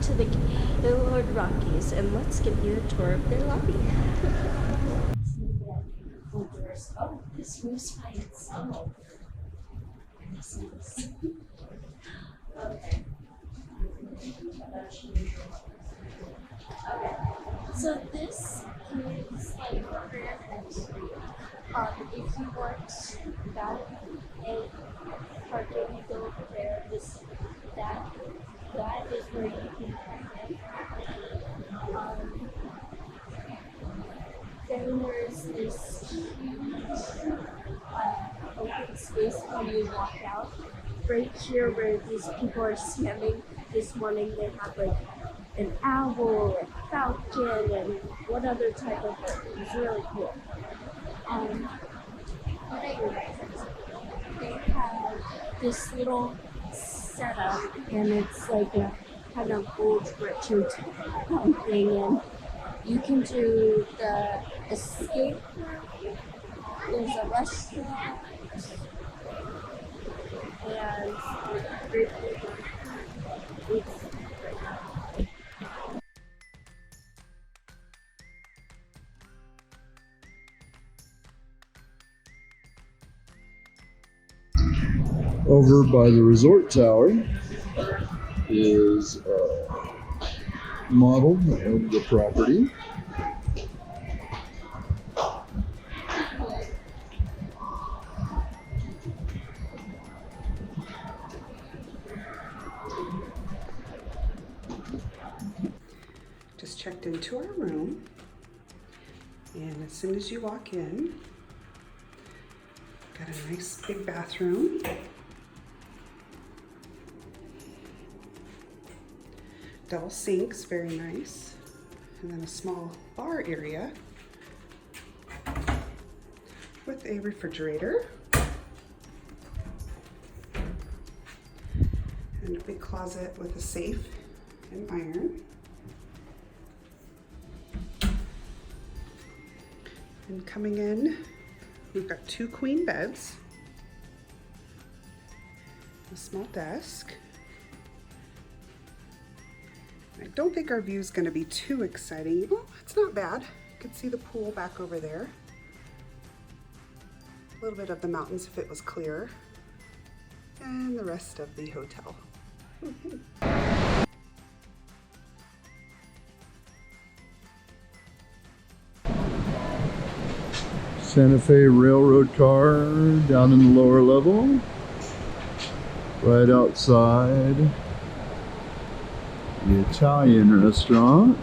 to the Gaylord Rockies, and let's give you a tour of their lobby. Oh, this roof's by itself. This is okay. Okay, so this is like grand entry. If you want that a parking, go over there. That is where you can park in. Then there's this huge open space when you walk out. Right here where these people are standing this morning, they have like an owl, a falcon, and what other type of bird. It was really cool. They have this little setup, and it's like a kind of old Richard thing, and you can do the escape room. There's a restaurant, and it's over by the resort tower is a model of the property. Just checked into our room, and as soon as you walk in, got a nice big bathroom. Double sinks, very nice. And then a small bar area with a refrigerator. And a big closet with a safe and iron. And coming in, we've got 2 queen beds, a small desk. I don't think our view is going to be too exciting. Well, it's not bad. You can see the pool back over there. A little bit of the mountains if it was clear. And the rest of the hotel. Santa Fe Railroad car down in the lower level. Right outside the Italian restaurant.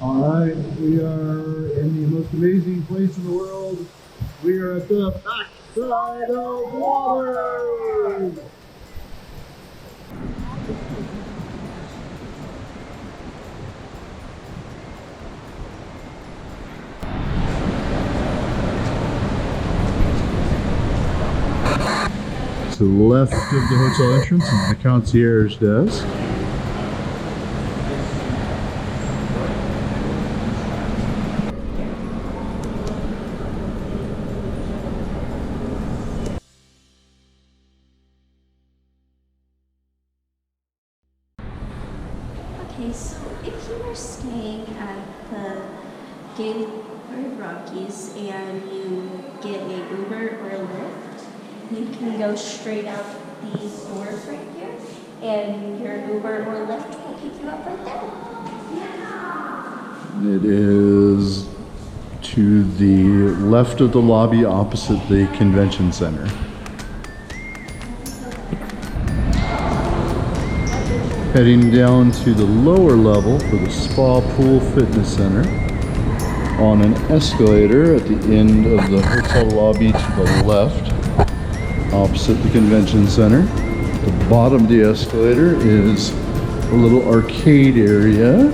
Alright, we are in the most amazing place in the world. We are at the backside of water! To the left of the hotel entrance is the concierge desk. okay. So if you are staying at the Gaylord Rockies and you get a Uber or a Lyft, you can go straight out these doors right here, and your Uber or Lyft will pick you up right there. It is to the left of the lobby opposite the convention center. Heading down to the lower level for the Spa Pool Fitness Center on an escalator at the end of the hotel lobby to the left, opposite the convention center. At the bottom of the escalator is a little arcade area.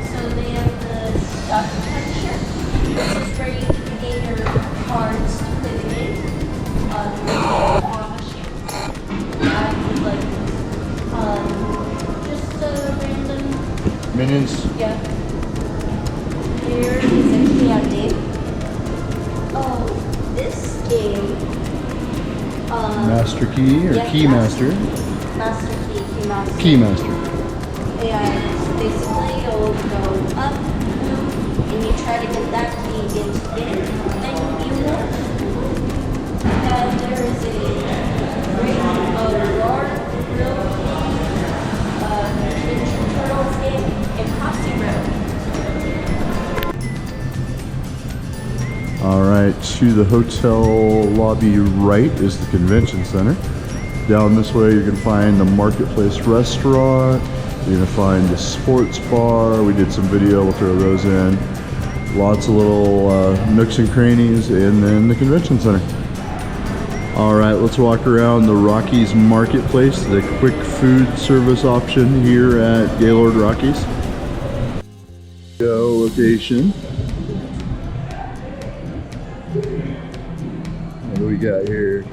So they have the duck puncher. This is where you can get your cards to put it in. minions? Yeah. Here is a candy. Oh, this game. Master Key or yeah, Key Master? Master Key, Key Master. Key Master. And basically you'll go up, and you try to get that key into it, and you win. And there is a great large, Ninja Turtles game in Posse Road. All right, to the hotel lobby right is the convention center. Down this way, you're gonna find the Marketplace restaurant. You're gonna find the sports bar. We did some video, we'll throw those in. Lots of little nooks and crannies, and then the convention center. All right, let's walk around the Rockies Marketplace, the quick food service option here at Gaylord Rockies. Go location. What do we got here?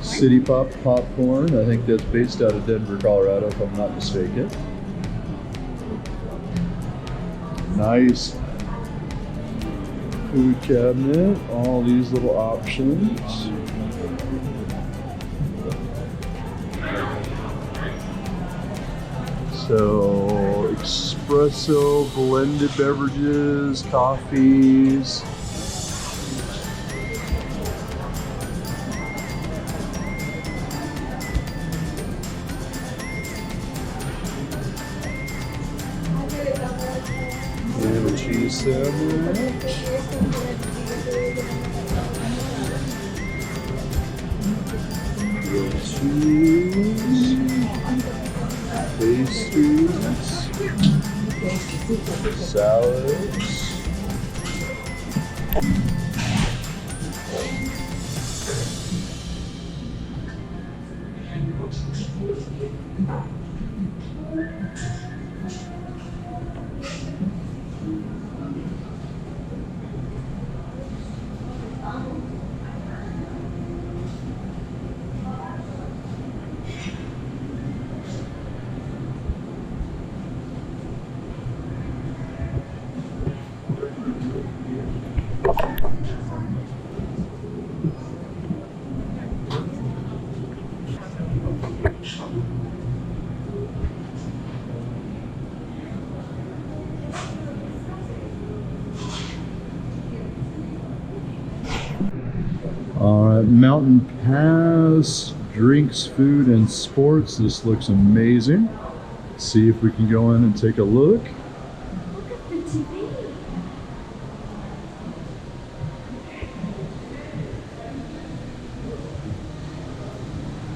City Pop popcorn. I think that's based out of Denver, Colorado, if I'm not mistaken. Nice food cabinet. All these little options. So, espresso, blended beverages, coffees. And a cheese sandwich. Grilled cheese. Pastries. Salads. All right, Mountain Pass, drinks, food, and sports. This looks amazing. Let's see if we can go in and take a look. Look at the TV.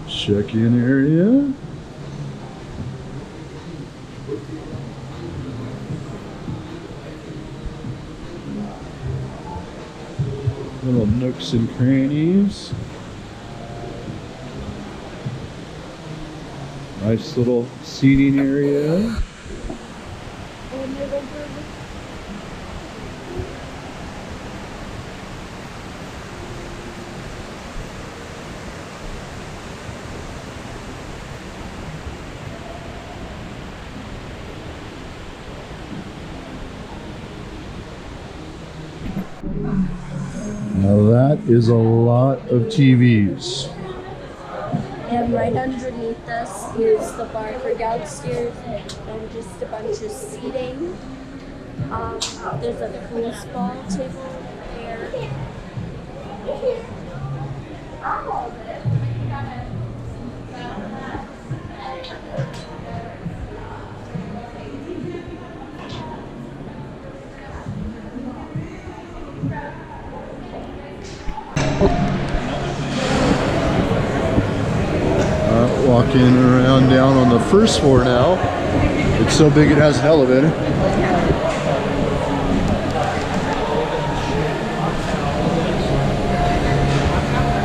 Check-in area. Little nooks and crannies. Nice little seating area. Now that is a lot of TVs. And right underneath us is the bar for downstairs and just a bunch of seating. There's a foosball table there. Walking around down on the first floor now. It's so big it has an elevator.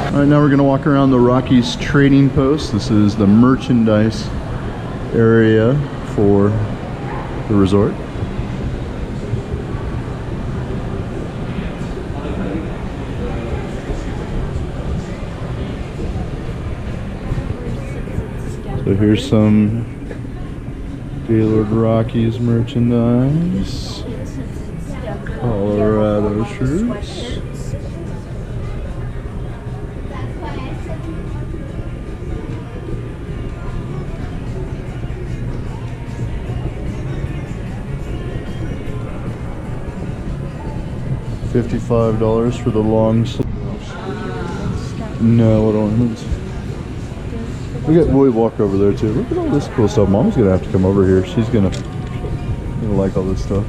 All right, now we're going to walk around the Rockies trading post. This is the merchandise area for the resort. So here's some Gaylord Rockies merchandise. Colorado shirts. $55 for the long sleeve. No, what ornaments? We walk over there too. Look at all this cool stuff. Mom's gonna have to come over here. She's gonna like all this stuff.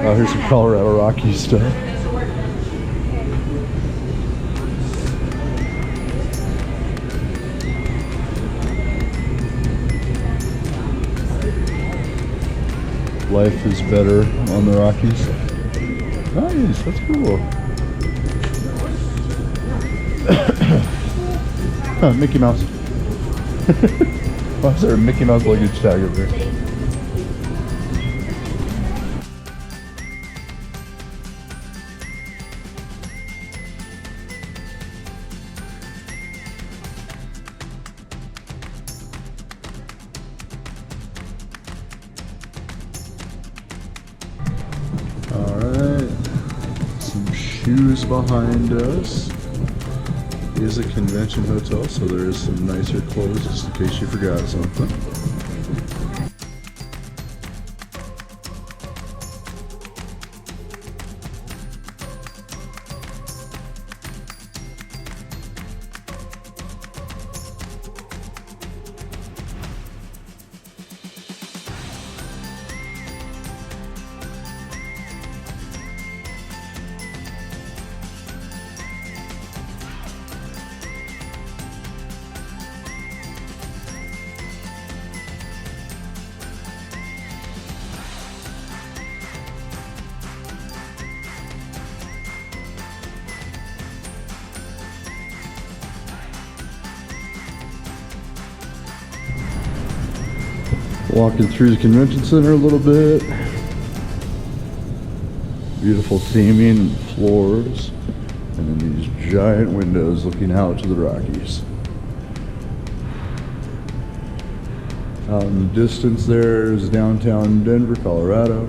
Oh, here's some Colorado Rockies stuff. Life is better on the Rockies. Nice, that's cool. Huh, Mickey Mouse. Why is there a Mickey Mouse luggage tag over there? Alright, some shoes behind us. It is a convention hotel, so there is some nicer clothes just in case you forgot something. Walking through the convention center a little bit. Beautiful theming and floors. And then these giant windows looking out to the Rockies. Out in the distance there is downtown Denver, Colorado.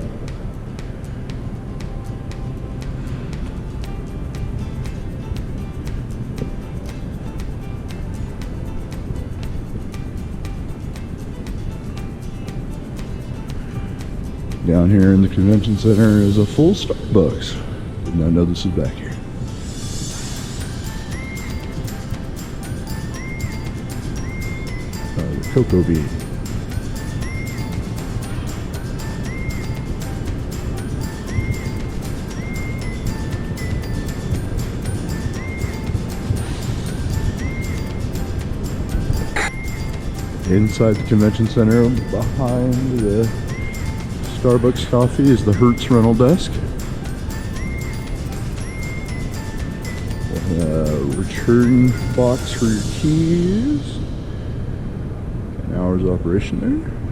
Down here in the convention center is a full Starbucks. Did not know this was back here. The cocoa bean. Inside the convention center, behind the Starbucks coffee, is the Hertz rental desk. Return box for your keys. And hours of operation there.